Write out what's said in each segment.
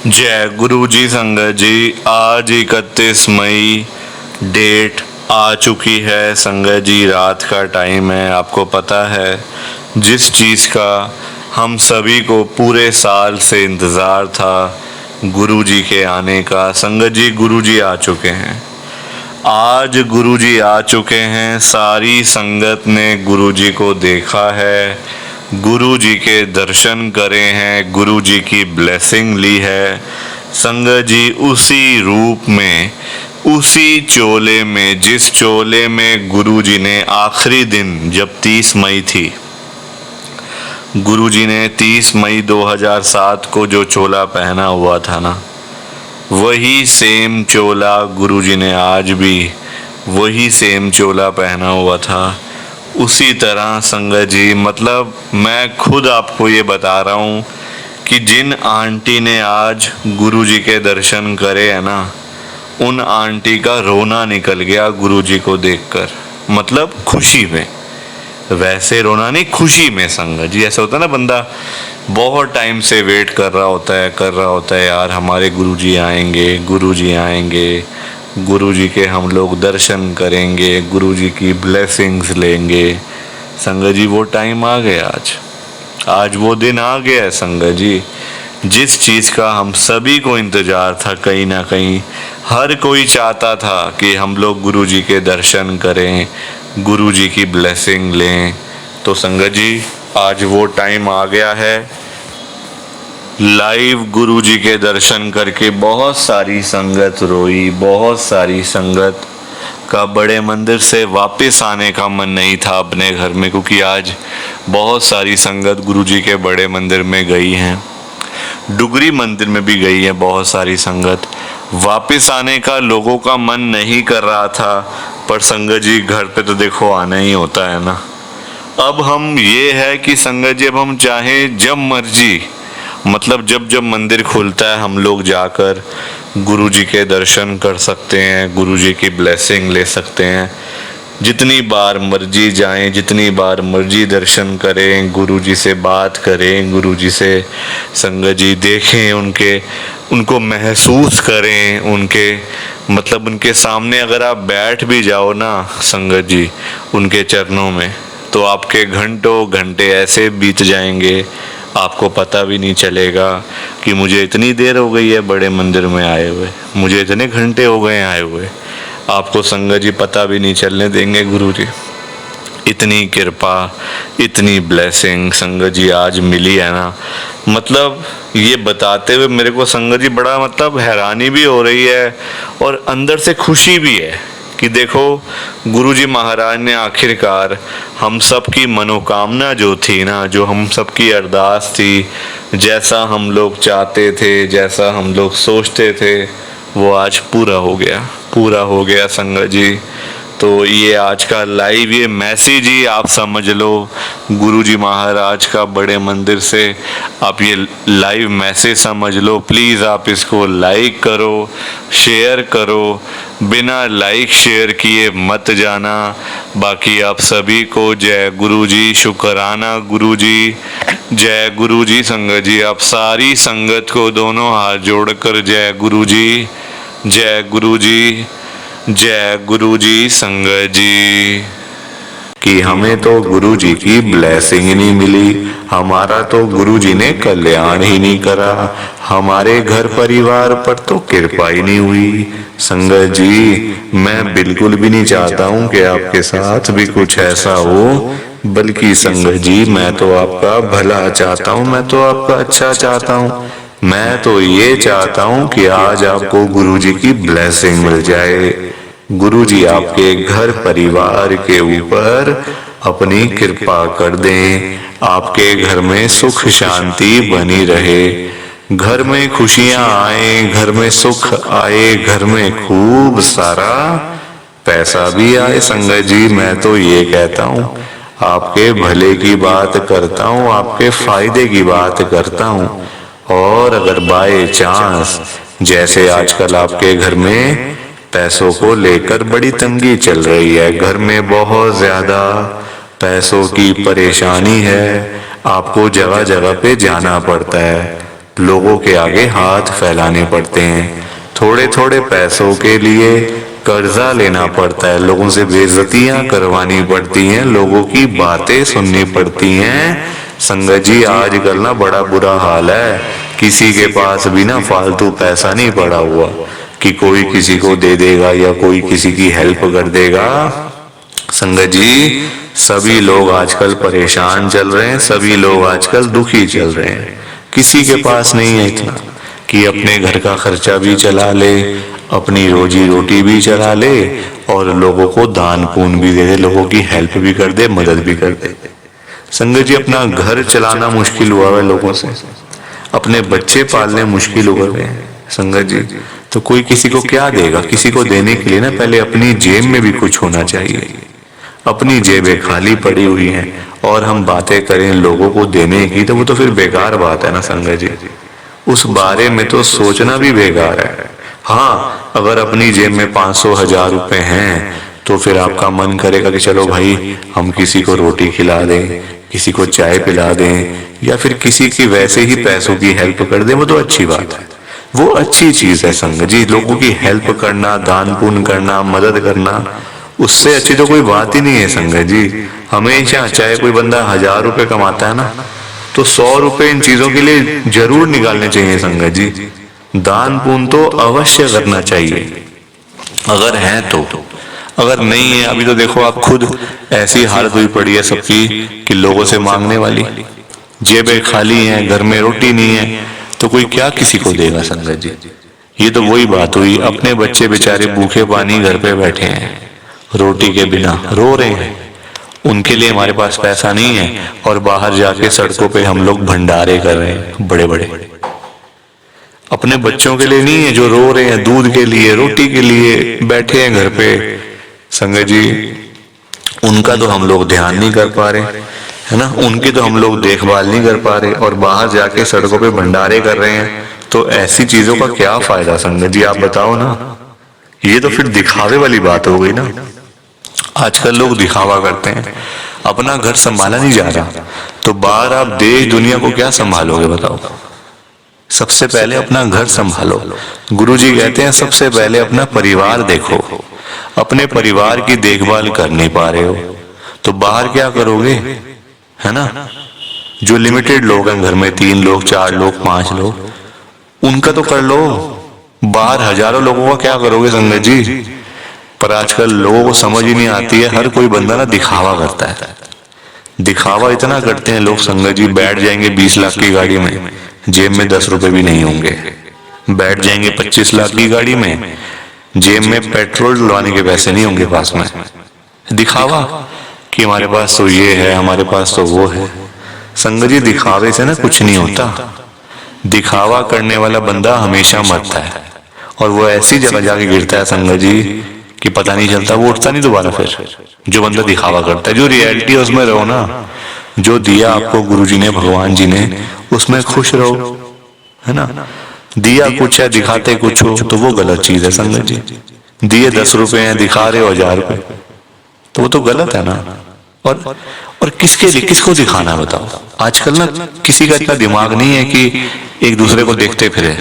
जय गुरु जी संगत जी। आज 31 मई डेट आ चुकी है संगत जी। रात का टाइम है। आपको पता है जिस चीज़ का हम सभी को पूरे साल से इंतज़ार था गुरु जी के आने का। संगत जी गुरु जी आ चुके हैं। आज गुरु जी आ चुके हैं। सारी संगत ने गुरु जी को देखा है, गुरु जी के दर्शन करे हैं, गुरु जी की ब्लेसिंग ली है। संगत जी उसी रूप में, उसी चोले में, जिस चोले में गुरु जी ने आखिरी दिन जब 30 मई थी, गुरु जी ने 30 मई 2007 को जो चोला पहना हुआ था ना, वही सेम चोला गुरु जी ने आज भी वही सेम चोला पहना हुआ था। उसी तरह संगत जी, मतलब मैं खुद आपको ये बता रहा हूँ कि जिन आंटी ने आज गुरु जी के दर्शन करे है ना, उन आंटी का रोना निकल गया गुरु जी को देखकर। मतलब खुशी में, वैसे रोना नहीं, खुशी में संगत जी। ऐसा होता है ना, बंदा बहुत टाइम से वेट कर रहा होता है यार हमारे गुरु जी आएंगे, गुरु जी आएंगे, गुरु जी के हम लोग दर्शन करेंगे, गुरु जी की ब्लेसिंग्स लेंगे। संगत जी वो टाइम आ गया, आज वो दिन आ गया है संगत जी। जिस चीज़ का हम सभी को इंतज़ार था, कहीं ना कहीं हर कोई चाहता था कि हम लोग गुरु जी के दर्शन करें, गुरु जी की ब्लेसिंग लें। तो संगत जी आज वो टाइम आ गया है। लाइव गुरु जी के दर्शन करके बहुत सारी संगत रोई, बहुत सारी संगत का बड़े मंदिर से वापस आने का मन नहीं था अपने घर में, क्योंकि आज बहुत सारी संगत गुरु जी के बड़े मंदिर में गई हैं, डुगरी मंदिर में भी गई है बहुत सारी संगत। वापस आने का लोगों का मन नहीं कर रहा था, पर संगत जी घर पे तो देखो आना ही होता है ना। अब हम ये है कि संगत जी अब हम चाहें जब मर्जी, मतलब जब जब मंदिर खुलता है हम लोग जाकर गुरु जी के दर्शन कर सकते हैं, गुरु जी की ब्लेसिंग ले सकते हैं। जितनी बार मर्जी जाएं, जितनी बार मर्जी दर्शन करें, गुरु जी से बात करें, गुरु जी से संगत जी देखें, उनको महसूस करें, मतलब उनके सामने अगर आप बैठ भी जाओ ना संगत जी उनके चरणों में, तो आपके घंटों घंटे ऐसे बीत जाएंगे, आपको पता भी नहीं चलेगा कि मुझे इतनी देर हो गई है बड़े मंदिर में आए हुए, मुझे इतने घंटे हो गए आए हुए। आपको संगत जी पता भी नहीं चलने देंगे गुरु जी। इतनी कृपा, इतनी ब्लेसिंग संगत जी आज मिली है ना। मतलब ये बताते हुए मेरे को संगत जी बड़ा मतलब हैरानी भी हो रही है और अंदर से खुशी भी है कि देखो गुरु जी महाराज ने आखिरकार हम सब की मनोकामना जो थी ना, जो हम सब की अरदास थी, जैसा हम लोग चाहते थे, जैसा हम लोग सोचते थे, वो आज पूरा हो गया संगत जी। तो ये आज का लाइव ये मैसेज ही आप समझ लो गुरु जी महाराज का बड़े मंदिर से, आप ये लाइव मैसेज समझ लो। प्लीज़ आप इसको लाइक करो, शेयर करो, बिना लाइक शेयर किए मत जाना। बाकी आप सभी को जय गुरु जी, शुक्राना गुरु जी, जय गुरु जी संगत जी। आप सारी संगत को दोनों हाथ जोड़कर जय गुरु जी, जय गुरु जी, जय गुरु जी संगत जी। कि हमें तो गुरु जी की ब्लेसिंग ही नहीं मिली, हमारा तो गुरु जी ने कल्याण ही नहीं करा, हमारे घर परिवार पर तो कृपा ही नहीं हुई। संगत जी मैं बिल्कुल भी नहीं चाहता हूँ कि आपके साथ भी कुछ ऐसा हो, बल्कि संगत जी मैं तो आपका भला चाहता हूँ, मैं तो आपका अच्छा चाहता हूँ। मैं तो ये चाहता हूँ कि आज आपको गुरु जी की ब्लेसिंग मिल जाए, गुरु जी आपके घर परिवार के ऊपर अपनी कृपा कर दें, आपके घर में सुख शांति बनी रहे, घर में खुशियां आए, घर में सुख आए, घर में खूब सारा पैसा भी आए। संगत जी मैं तो ये कहता हूँ, आपके भले की बात करता हूँ, आपके फायदे की बात करता हूँ। और अगर बाय चांस जैसे आजकल आपके घर में पैसों को लेकर बड़ी तंगी चल रही है, घर में बहुत ज्यादा पैसों की परेशानी है, आपको जगह जगह पे जाना पड़ता है, लोगों के आगे हाथ फैलाने पड़ते हैं। थोड़े थोड़े पैसों के लिए कर्जा लेना पड़ता है, लोगों से बेइज्जतियां करवानी पड़ती हैं, लोगों की बातें सुननी पड़ती हैं। संगत जी आजकल ना बड़ा बुरा हाल है, किसी के पास भी ना फालतू पैसा नहीं पड़ा हुआ कि कोई किसी को दे देगा या कोई किसी की हेल्प कर देगा। संगत जी सभी लोग आजकल परेशान चल रहे हैं, सभी लोग आजकल दुखी चल रहे हैं। किसी के पास नहीं है इतना कि अपने घर का खर्चा भी चला ले, अपनी रोजी रोटी भी चला ले और लोगों को दान पुण्य भी दे दे, लोगों की हेल्प भी कर दे, मदद भी कर दे। संगत जी अपना घर चलाना मुश्किल हुआ है लोगों से, अपने बच्चे पालने मुश्किल हो गए हैं। संगत जी तो कोई किसी को क्या देगा? किसी को देने के लिए ना पहले अपनी जेब में भी कुछ होना चाहिए। अपनी जेबें खाली पड़ी हुई हैं और हम बातें करें लोगों को देने की, तो वो तो फिर बेकार बात है ना संगत जी। उस बारे में तो सोचना भी बेकार है। हाँ, अगर अपनी जेब में 500-1000 रुपए हैं तो फिर आपका मन करेगा कि चलो भाई हम किसी को रोटी खिला दें, किसी को चाय पिला दें या फिर किसी की वैसे ही पैसों की हेल्प कर दें, वो तो अच्छी बात है, वो अच्छी चीज है संगत जी। लोगों की हेल्प करना, दान पुण्य करना, मदद करना, उससे अच्छी तो कोई बात ही नहीं है संगत जी। हमेशा चाहे कोई बंदा 1000 रुपए कमाता है ना, तो 100 रुपए इन चीजों के लिए जरूर निकालने चाहिए संगत जी। दान पुण्य तो अवश्य करना चाहिए अगर है तो। अगर नहीं है, अभी तो देखो आप खुद ऐसी हालत हुई पड़ी है सबकी कि लोगों से मांगने वाली, जेबें खाली हैं, घर में रोटी नहीं है, तो कोई क्या किसी को देगा संगत जी। ये तो वही बात हुई, अपने बच्चे बेचारे भूखे पानी घर पे बैठे हैं, रोटी के बिना रो रहे हैं, उनके लिए हमारे पास पैसा नहीं है और बाहर जाके सड़कों पे हम लोग भंडारे कर रहे हैं बड़े बड़े। अपने बच्चों के लिए नहीं है जो रो रहे हैं, दूध के लिए, रोटी के लिए बैठे हैं घर पे। संगत जी उनका तो हम लोग ध्यान नहीं कर पा रहे, है ना, उनकी तो हम लोग देखभाल नहीं कर पा रहे और बाहर जाके सड़कों पे भंडारे कर रहे हैं। तो ऐसी चीजों का क्या फायदा संगत जी, आप बताओ ना। ये तो फिर दिखावे वाली बात हो गई ना। आजकल लोग दिखावा करते हैं, अपना घर संभाला नहीं जा रहा, तो बाहर आप देश दुनिया को क्या संभालोगे बताओ। सबसे पहले अपना घर संभालो। गुरुजी कहते हैं सबसे पहले अपना परिवार देखो। अपने परिवार की देखभाल कर नहीं पा रहे हो तो बाहर क्या करोगे, है ना। जो लिमिटेड लोग हैं घर में, 3 लोग, 4 लोग, 5 लोग, उनका तो कर लो। बाहर हजारों लोगों का क्या करोगे संगत जी। पर आजकल लोगों को समझ ही नहीं आती है, हर कोई बंदा ना दिखावा करता है। दिखावा इतना करते हैं लोग संगत जी, बैठ जाएंगे 20 लाख की गाड़ी में, जेब में 10 रुपए भी नहीं होंगे। बैठ जाएंगे 25 लाख की गाड़ी में, जेब में पेट्रोल डलवाने के पैसे नहीं होंगे पास में। दिखावा कि हमारे पास तो ये है, हमारे पास तो वो है। संगत जी दिखावे से ना कुछ नहीं होता। दिखावा करने वाला बंदा हमेशा मरता है और वो ऐसी जगह जाके गिरता है संगत जी कि पता नहीं चलता, वो उठता नहीं दोबारा फिर। जो बंदा दिखावा करता है, जो रियलिटी है उसमें रहो ना। जो दिया आपको गुरुजी ने, भगवान जी ने, उसमें खुश रहो, है ना। दिया कुछ है, दिखाते कुछ हो तो वो गलत चीज है संगत जी। दिए 10 रुपए हैं, दिखा रहे हो 1000 रुपए, तो वो तो गलत है ना। और किसके लिए, किसको दिखाना बताओ। आजकल ना किसी का इतना दिमाग नहीं है कि एक दूसरे को देखते फिरे।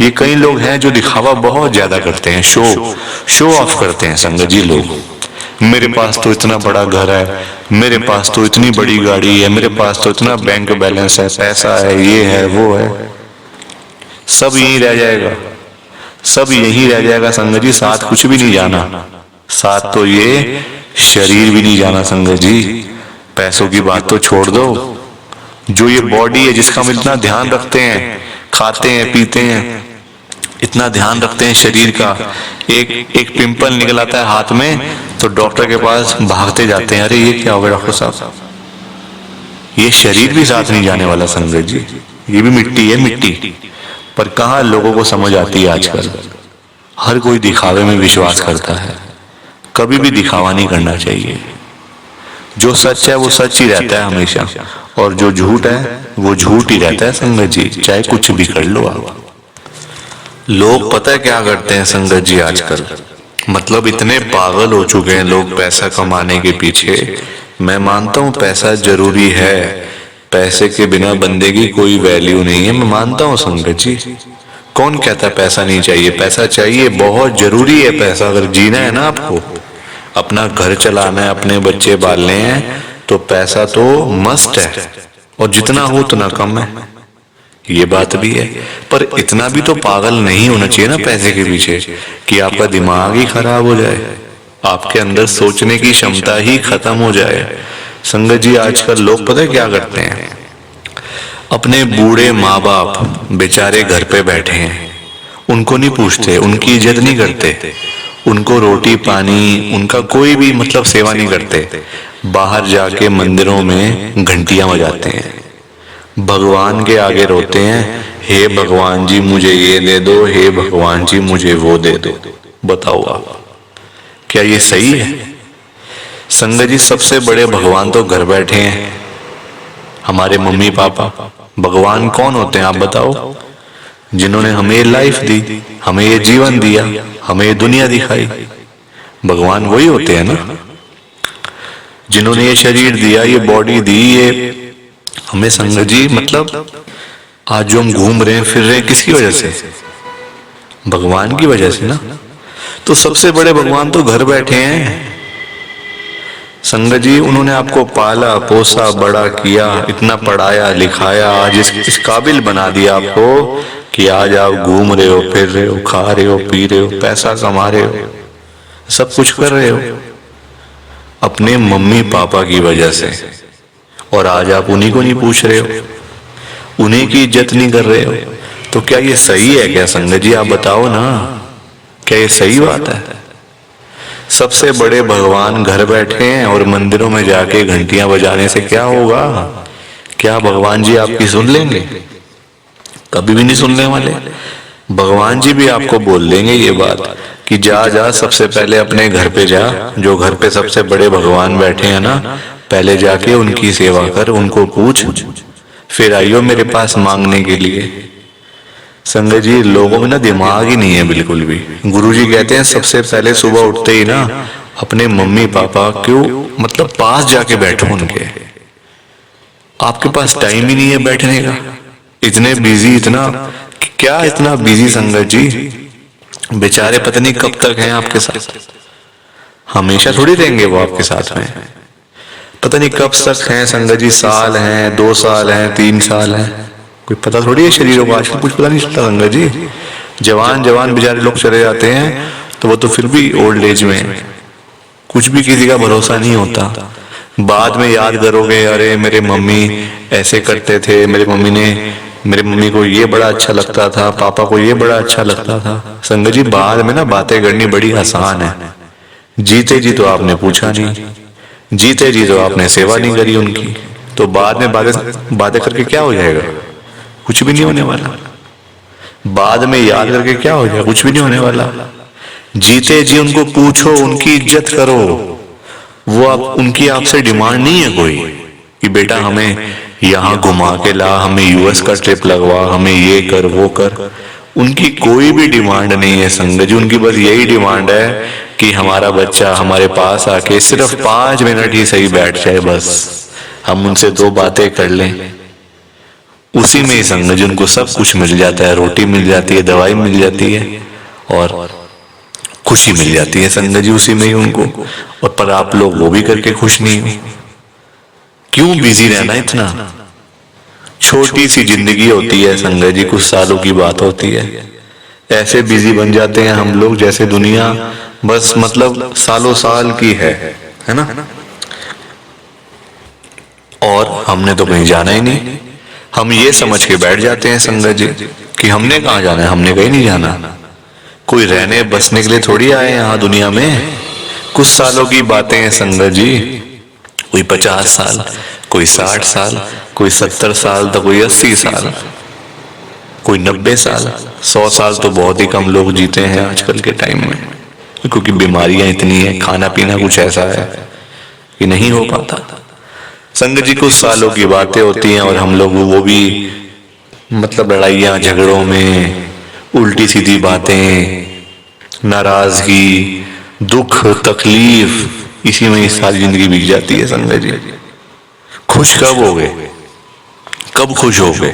ये कई लोग हैं जो दिखावा बहुत ज्यादा करते हैं, शो ऑफ करते हैं संगत जी लोग। मेरे पास तो इतना बड़ा घर है, मेरे पास तो इतनी बड़ी गाड़ी है, मेरे पास तो इतना बैंक बैलेंस है, पैसा है, ये है वो है। सब यहीं रह जाएगा, सब यहीं रह जाएगा संगत जी। साथ कुछ भी नहीं जाना, साथ तो ये शरीर भी नहीं जाना संगत जी। पैसों की बात तो छोड़ दो, जो ये बॉडी है जिसका हम इतना ध्यान रखते हैं, खाते हैं पीते हैं, इतना ध्यान रखते हैं शरीर का, एक पिंपल निकल आता है हाथ में तो डॉक्टर के पास भागते जाते हैं, अरे ये क्या हो गया डॉक्टर साहब। ये शरीर भी साथ नहीं जाने वाला संगत जी, ये भी मिट्टी है, मिट्टी। पर कहाँ लोगों को समझ आती है आजकल। हर कोई दिखावे में विश्वास करता है, कभी भी दिखावा नहीं करना चाहिए। जो सच है वो सच ही रहता है हमेशा, और जो झूठ है वो झूठ ही रहता है संगत जी, चाहे कुछ भी कर लो आप। लोग पता है क्या करते हैं संगत जी आजकल, मतलब इतने पागल हो चुके हैं लोग पैसा कमाने के पीछे। मैं मानता हूँ पैसा जरूरी है, पैसे के बिना बंदे की कोई वैल्यू नहीं है, मैं मानता हूँ संगत जी। कौन कहता है पैसा नहीं चाहिए? पैसा चाहिए, बहुत जरूरी है पैसा। अगर जीना है ना आपको, अपना घर चलाना है, अपने बच्चे पालने हैं, तो पैसा तो मस्ट है, और जितना हो उतना कम है, ये बात भी है। पर इतना भी तो पागल नहीं होना चाहिए ना पैसे के पीछे कि आपका दिमाग ही खराब हो जाए, आपके अंदर सोचने की क्षमता ही खत्म हो जाए। संगत जी, आजकल लोग पता है क्या करते हैं? अपने बूढ़े माँ बाप बेचारे घर पे बैठे हैं, उनको नहीं पूछते, उनकी इज्जत नहीं करते, उनको रोटी पानी, उनका कोई भी मतलब सेवा नहीं करते। बाहर जाके मंदिरों में घंटियां बजाते हैं, भगवान के आगे रोते हैं, हे भगवान जी मुझे ये दे दो, हे भगवान जी मुझे वो दे दो। बताओ आप, क्या ये सही है? संगत जी, सबसे बड़े भगवान तो घर बैठे हैं, हमारे मम्मी पापा। भगवान कौन होते हैं आप बताओ? जिन्होंने हमें लाइफ दी, हमें ये जीवन दिया, हमें ये दुनिया दिखाई, भगवान वही होते हैं ना। जिन्होंने ये शरीर दिया, ये बॉडी दी, ये हमें संगत जी मतलब आज जो हम घूम रहे हैं फिर रहे हैं, किसकी वजह से? भगवान की वजह से ना। तो सबसे बड़े भगवान तो घर बैठे हैं संगत जी। उन्होंने आपको पाला पोसा बड़ा किया, इतना पढ़ाया लिखाया, आज इस काबिल बना दिया आपको कि आज आप घूम रहे हो, फिर रहे हो, खा रहे हो, पी रहे हो, पैसा कमा रहे हो, सब कुछ कर रहे हो अपने मम्मी पापा की वजह से। और आज आप उन्हीं को नहीं पूछ रहे हो, उन्हीं की इज्जत नहीं कर रहे हो। तो क्या ये सही है क्या संगत जी? आप बताओ ना, क्या ये सही बात है? सबसे बड़े भगवान घर बैठे हैं और मंदिरों में जाके घंटियां बजाने से क्या होगा? क्या भगवान जी आपकी सुन लेंगे? कभी भी नहीं सुनने वाले। भगवान जी भी आपको बोल देंगे ये बात कि जा जा, सबसे पहले अपने घर पे जा, जो घर पे सबसे बड़े भगवान बैठे हैं ना, पहले जाके उनकी सेवा कर, उनको पूछ, फिर आइयो मेरे पास मांगने के लिए। संगत जी, लोगों में ना दिमाग ही नहीं है बिल्कुल भी। गुरुजी कहते हैं सबसे पहले सुबह उठते ही ना अपने मम्मी पापा क्यों मतलब पास जाके बैठो उनके। आपके पास टाइम ही नहीं है बैठने का, इतने बिजी, इतना क्या इतना बिजी संगत जी, बेचारे पता नहीं कब तक हैं आपके साथ, हमेशा थोड़ी रहेंगे वो आपके साथ में, पता नहीं कब तक हैं संगत जी, साल हैं, 2 साल हैं, 3 साल हैं, कोई पता थोड़ी है शरीरों को। आजकल कुछ पता नहीं चलता संगत जी, जवान जवान बेचारे लोग चले जाते हैं तो वो तो फिर भी ओल्ड एज में, कुछ भी किसी का भरोसा नहीं होता। बाद में याद करोगे, अरे मेरे मम्मी ऐसे करते थे, मेरे मम्मी को ये बड़ा अच्छा लगता था, पापा को ये बड़ा अच्छा लगता था। संगत जी, बाद में ना बातें करनी बड़ी आसान है, जीते जी तो आपने पूछा नहीं, जीते जी तो आपने सेवा नहीं करी उनकी, तो बाद में बातें करके क्या हो जाएगा? कुछ भी नहीं होने वाला। बाद में याद करके क्या हो जाएगा? कुछ भी नहीं होने वाला। जीते जी उनको पूछो, उनकी इज्जत करो। वो उनकी आपसे डिमांड नहीं है कोई कि बेटा हमें यहाँ घुमा के ला, हमें यूएस का ट्रिप लगवा, हमें ये कर वो कर। उनकी कोई भी डिमांड नहीं है संगत जी, उनकी बस यही डिमांड है कि हमारा बच्चा हमारे पास आके सिर्फ 5 मिनट ही सही बैठ जाए, बस हम उनसे 2 बातें कर लें। उसी में ही संगत जी उनको सब कुछ मिल जाता है, रोटी मिल जाती है, दवाई मिल जाती है और खुशी मिल जाती है संगत जी, उसी में ही उनको। और पर आप लोग वो भी करके खुश नहीं हो। क्यों बिजी रहना इतना? छोटी सी जिंदगी होती है संगत जी, कुछ सालों की बात होती है, ऐसे बिजी बन जाते हैं हम लोग जैसे दुनिया बस मतलब सालों साल की है ना। और हमने तो कहीं जाना ही नहीं, हम ये समझ के बैठ जाते हैं संगत जी कि हमने कहाँ जाना है, हमने कहीं नहीं जाना। कोई रहने बसने के लिए थोड़ी आए यहाँ दुनिया में। कुछ सालों की बातें हैं संगत जी, कोई 50 साल, कोई 60 साल, कोई 70 साल, तो कोई 80 साल, कोई 90 साल, 100 साल तो बहुत ही कम लोग जीते हैं आजकल के टाइम में, क्योंकि बीमारियां इतनी है, खाना पीना कुछ ऐसा है कि नहीं हो पाता। संगत जी, कुछ सालों की बातें होती हैं और हम लोग वो भी मतलब लड़ाइयाँ झगड़ों में, उल्टी सीधी बातें, नाराजगी, दुख तकलीफ, इसी में ही सारी जिंदगी बीत जाती है संगत जी। खुश कब हो गए? कब खुश होगे,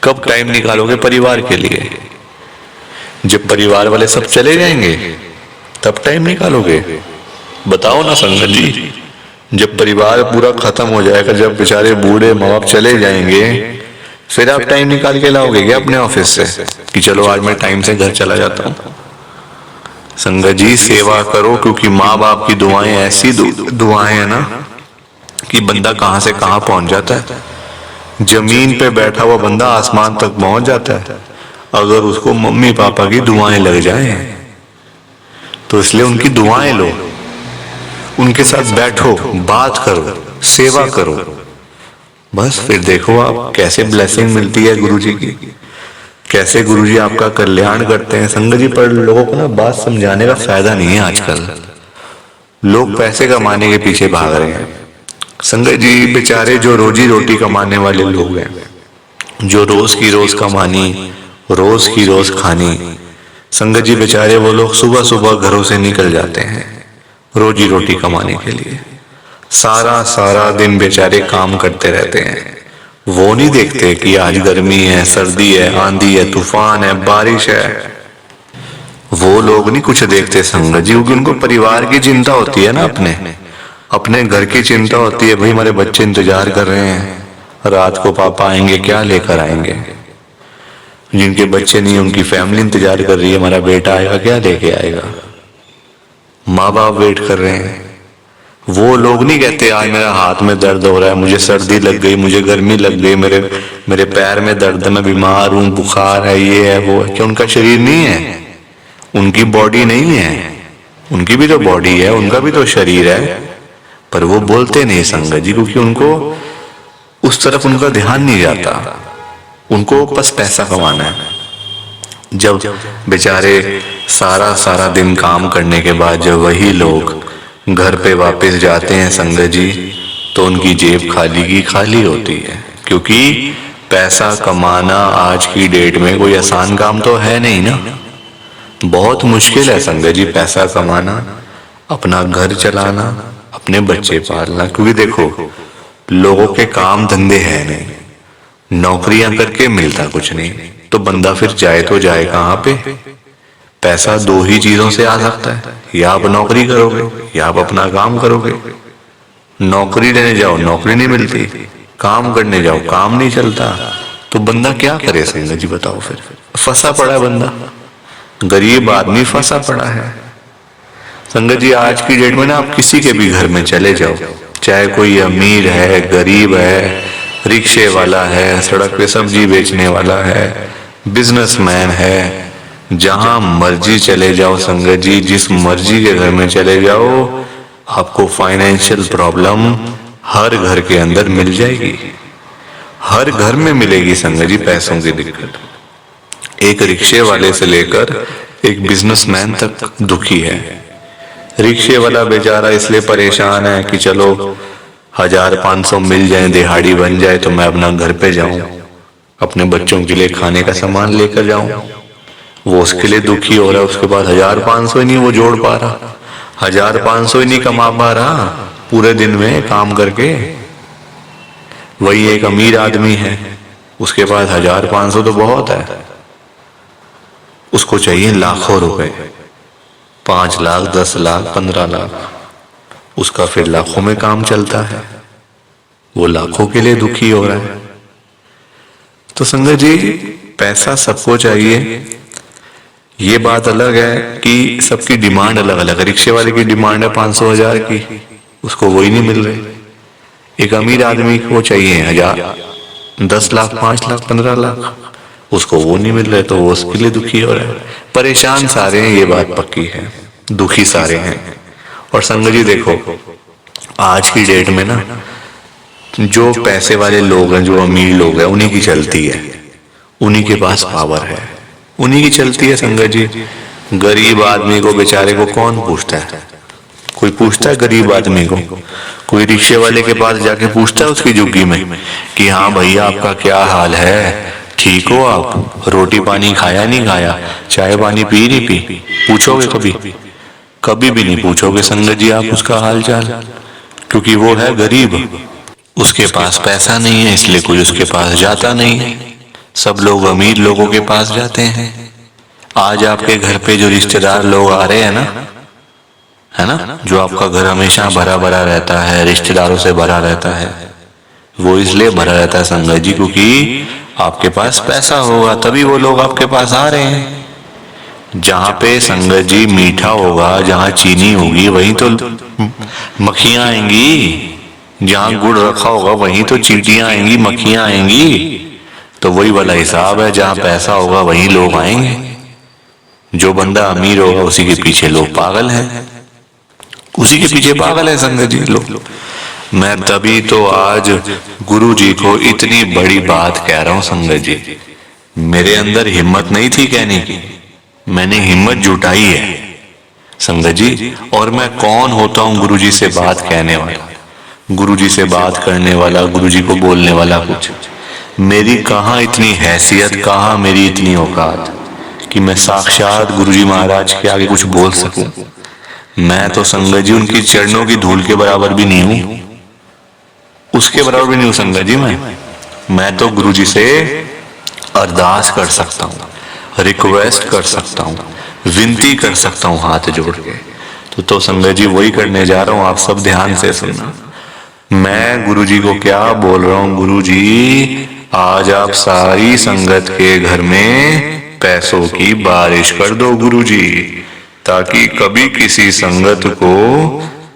कब टाइम निकालोगे परिवार के लिए? जब परिवार वाले सब चले जाएंगे तब टाइम निकालोगे? बताओ ना संगत जी। जब परिवार पूरा खत्म हो जाएगा, जब बेचारे बूढ़े माँ बाप चले जाएंगे, फिर आप टाइम निकाल के लाओगे क्या अपने ऑफिस से कि चलो आज मैं टाइम से घर चला जाता हूँ? संगत जी सेवा करो, क्योंकि माँ बाप की दुआएं ऐसी दुआएं है ना कि बंदा कहां से कहां पहुंच जाता है। जमीन पे बैठा हुआ बंदा आसमान तक पहुंच जाता है अगर उसको मम्मी पापा की दुआएं लग जाएं। तो इसलिए उनकी दुआएं लो, उनके साथ बैठो, बात करो, सेवा करो, बस फिर देखो आप कैसे ब्लेसिंग मिलती है गुरुजी की, कैसे गुरुजी आपका कल्याण करते हैं। संगत जी पर लोगों को ना बात समझाने का फायदा नहीं है। आजकल लोग पैसे कमाने के पीछे भाग रहे हैं। संगत जी बेचारे जो रोजी रोटी कमाने वाले लोग हैं, जो रोज की रोज कमानी, रोज की रोज खानी, संगत जी बेचारे वो लोग सुबह सुबह घरों से निकल जाते हैं रोजी रोटी कमाने के लिए। सारा सारा दिन बेचारे काम करते रहते हैं। वो नहीं देखते कि आज गर्मी है, सर्दी है, आंधी है, तूफान है, बारिश है। वो लोग नहीं कुछ देखते संगत जी, क्योंकि उनको परिवार की चिंता होती है ना, अपने घर की चिंता होती है। भाई हमारे बच्चे इंतजार कर रहे हैं, रात को पापा आएंगे, क्या लेकर आएंगे। जिनके बच्चे नहीं, उनकी फैमिली इंतजार कर रही है, हमारा बेटा आएगा, क्या लेके आएगा। माँ बाप वेट कर रहे हैं। वो लोग नहीं कहते आज मेरा हाथ में दर्द हो रहा है, मुझे सर्दी लग गई, मुझे गर्मी लग गई, मेरे पैर में दर्द है, मैं बीमार हूँ, बुखार है, ये है वो है। क्या उनका शरीर नहीं है? उनकी बॉडी नहीं है? उनकी भी तो बॉडी है, उनका भी तो शरीर है, पर वो बोलते नहीं संगत जी, क्योंकि उनको उस तरफ उनका ध्यान नहीं जाता। उनको बस पैसा कमाना है। जब बेचारे सारा सारा दिन काम करने के बाद जब वही लोग घर पे वापस जाते हैं संगत जी, तो उनकी जेब खाली की खाली होती है। क्योंकि पैसा कमाना आज की डेट में कोई आसान काम तो है नहीं ना, बहुत मुश्किल है संगत जी पैसा कमाना, अपना घर चलाना, अपने बच्चे पालना। क्योंकि देखो लोगों के काम धंधे है नहीं, नौकरियां करके मिलता कुछ नहीं, तो बंदा फिर जाए तो जाए कहाँ पे? पैसा दो ही चीजों से आ सकता है, या आप नौकरी करोगे या आप अपना काम करोगे। नौकरी लेने जाओ नौकरी नहीं मिलती, काम करने जाओ काम नहीं चलता, तो बंदा क्या करे संगत जी बताओ। फिर फंसा पड़ा है बंदा, गरीब आदमी फंसा पड़ा है। संगत जी आज की डेट में ना आप किसी के भी घर में चले जाओ, चाहे कोई अमीर है, गरीब है, रिक्शे वाला है, सड़क पे सब्जी बेचने वाला है, बिजनेसमैन है, जहां मर्जी चले जाओ संगत जी, जिस मर्जी के घर में चले जाओ, आपको फाइनेंशियल प्रॉब्लम हर घर के अंदर मिल जाएगी। हर घर में मिलेगी संगत जी पैसों की दिक्कत। एक रिक्शे वाले से लेकर एक बिजनेसमैन तक दुखी है। रिक्शे वाला बेचारा इसलिए परेशान है कि चलो 1500 मिल जाए, दिहाड़ी बन जाए तो मैं अपना घर पे जाऊं, अपने बच्चों के लिए खाने का सामान लेकर जाऊं। वो उसके लिए दुखी हो रहा है, उसके पास 1500 ही नहीं वो जोड़ पा रहा, 1500 ही नहीं कमा पा रहा पूरे दिन में काम करके। वही एक अमीर आदमी है, उसके पास 1500 तो बहुत है, उसको चाहिए लाखों रुपए, 5 लाख, 10 लाख, 15 लाख, उसका फिर लाखों में काम चलता है, वो लाखों के लिए दुखी हो रहा है। तो संगत जी पैसा सबको चाहिए, ये बात अलग है कि सबकी डिमांड अलग अलग है। रिक्शे वाले की डिमांड है 500 हजार की, उसको वही नहीं मिल रही। एक अमीर आदमी को चाहिए 1000, 10 लाख, 5 लाख, 15 लाख, उसको वो नहीं मिल रहे, तो वो उसके लिए दुखी हो रहा है। परेशान सारे हैं, ये बात पक्की है, दुखी सारे हैं। और संगत जी देखो आज की डेट में ना जो पैसे वाले लोग हैं, जो अमीर लोग हैं, उन्हीं की चलती है, उन्हीं के पास पावर है, उन्हीं की चलती है संगत जी। गरीब आदमी को बेचारे को कौन पूछता है? कोई पूछता है गरीब आदमी को? कोई रिक्शे वाले के पास जाके पूछता है उसकी झुग्गी में कि हाँ भैया आपका क्या हाल है, ठीक हो आप, रोटी पानी खाया नहीं खाया, चाय पानी पी नहीं पी? पूछोगे कभी? कभी भी नहीं पूछोगे संगत जी आप उसका हाल चाल, क्योंकि वो है गरीब। उसके पास पैसा नहीं है इसलिए कोई उसके पास जाता नहीं है, सब लोग अमीर लोगों के पास जाते हैं। आज आपके घर पे जो रिश्तेदार लोग आ रहे हैं ना, है ना, जो आपका घर हमेशा भरा भरा रहता है, रिश्तेदारों से भरा रहता है, वो इसलिए भरा रहता है संगत जी क्योंकि आपके पास पैसा होगा तभी वो लोग आपके पास आ रहे हैं। जहाँ पे संगत जी मीठा होगा, जहाँ चीनी होगी वहीं तो मक्खियां आएंगी, जहाँ गुड़ रखा होगा वहीं तो चींटियां आएंगी, मक्खियां आएंगी। तो वही वाला हिसाब है, जहाँ पैसा होगा वहीं लोग आएंगे। जो बंदा अमीर होगा उसी के पीछे लोग पागल हैं, उसी के पीछे पागल है संगत जी लोग। मैं तभी तो आज गुरु जी को इतनी बड़ी बात कह रहा हूं संगत जी। मेरे अंदर हिम्मत नहीं थी कहने की, मैंने हिम्मत जुटाई है संगत जी। और मैं कौन होता हूं गुरु जी से बात कहने वाला, गुरु जी से बात करने वाला, गुरु जी को बोलने वाला। कुछ मेरी कहाँ इतनी हैसियत, कहाँ मेरी इतनी औकात कि मैं साक्षात गुरु जी महाराज के आगे कुछ बोल सकूं। मैं तो संगत जी उनकी चरणों की धूल के बराबर भी नहीं हूं, उसके बराबर भी नहीं हूं संगत जी। मैं तो गुरु जी से अरदास कर सकता हूं, रिक्वेस्ट कर सकता हूं, विनती कर सकता हूं हाथ जोड़ के। तो संगत जी वही करने जा रहा हूं, आप सब ध्यान से सुनना। मैं गुरु जी को क्या बोल रहा हूं, गुरु जी आज आप सारी संगत के घर में पैसों की बारिश कर दो गुरु जी, ताकि कभी किसी संगत को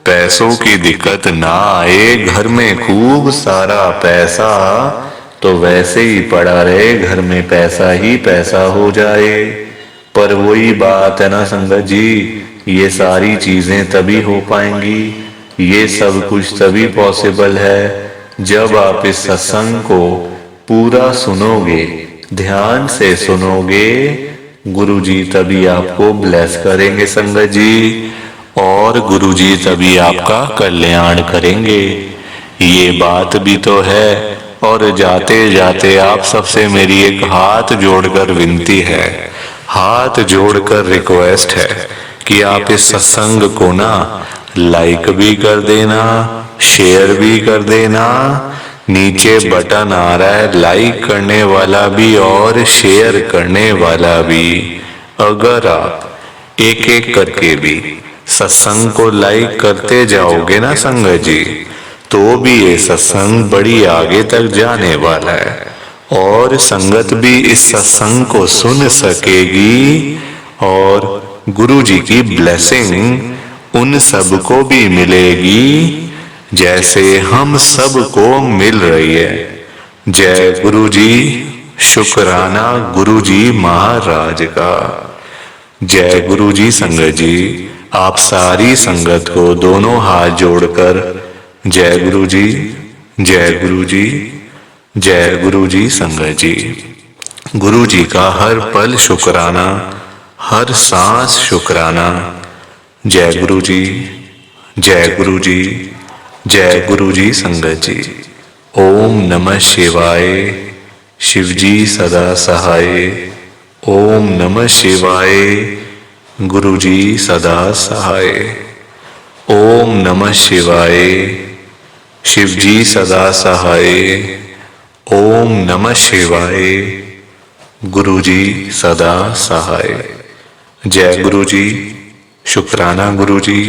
पैसों की दिक्कत ना आए। घर में खूब सारा पैसा तो वैसे ही पड़ा रहे, घर में पैसा ही पैसा हो जाए। पर वही बात है ना संगत जी, ये सारी चीजें तभी हो पाएंगी, ये सब कुछ तभी पॉसिबल है जब आप इस सत्संग को पूरा सुनोगे, ध्यान से सुनोगे। गुरुजी तभी आपको ब्लेस करेंगे संगत जी, और गुरुजी तभी आपका कल्याण करेंगे। ये बात भी तो है। और जाते जाते आप सबसे मेरी एक हाथ जोड़कर विनती है, हाथ जोड़कर रिक्वेस्ट है कि आप इस सत्संग को ना लाइक भी कर देना, शेयर भी कर देना। नीचे बटन आ रहा है लाइक करने वाला भी और शेयर करने वाला भी। अगर आप एक एक करके भी सत्संग को लाइक करते जाओगे ना संगत जी, तो भी ये सत्संग बड़ी आगे तक जाने वाला है और संगत भी इस सत्संग को सुन सकेगी और गुरु जी की ब्लेसिंग उन सबको भी मिलेगी जैसे हम सबको मिल रही है। जय गुरु जी, शुक्राना गुरु जी महाराज का। जय गुरु जी संगत जी, आप सारी संगत को दोनों हाथ जोड़कर जय गुरु जी, जय गुरु जी, जय गुरु जी संगत जी। गुरु जी का हर पल शुक्राना, हर सांस शुक्राना। जय गुरु जी, जय गुरु जी, जय गुरु जी संगत जी। ओम नमः शिवाय, शिव जी सदा सहाय। ओम नमः शिवाय, गुरु जी सदा सहाय। ओम नमः शिवाय, शिव जी सदा सहाय। ओम नमः शिवाय, गुरु जी सदा सहाय। जय गुरु जी, शुक्राना गुरु जी।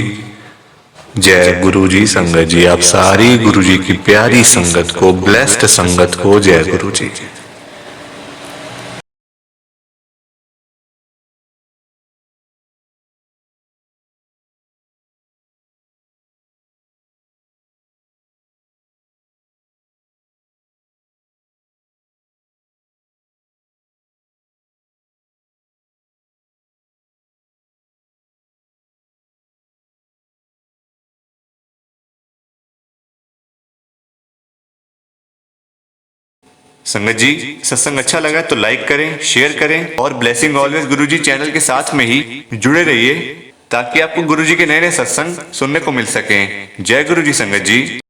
जय गुरु जी संगत जी, आप सारी गुरु जी की प्यारी संगत को, ब्लेस्ड संगत को जय गुरु जी। संगत जी सत्संग अच्छा लगा तो लाइक करें, शेयर करें और ब्लेसिंग ऑलवेज गुरुजी चैनल के साथ में ही जुड़े रहिए ताकि आपको गुरुजी के नए नए सत्संग सुनने को मिल सकें। जय गुरु जी संगत जी।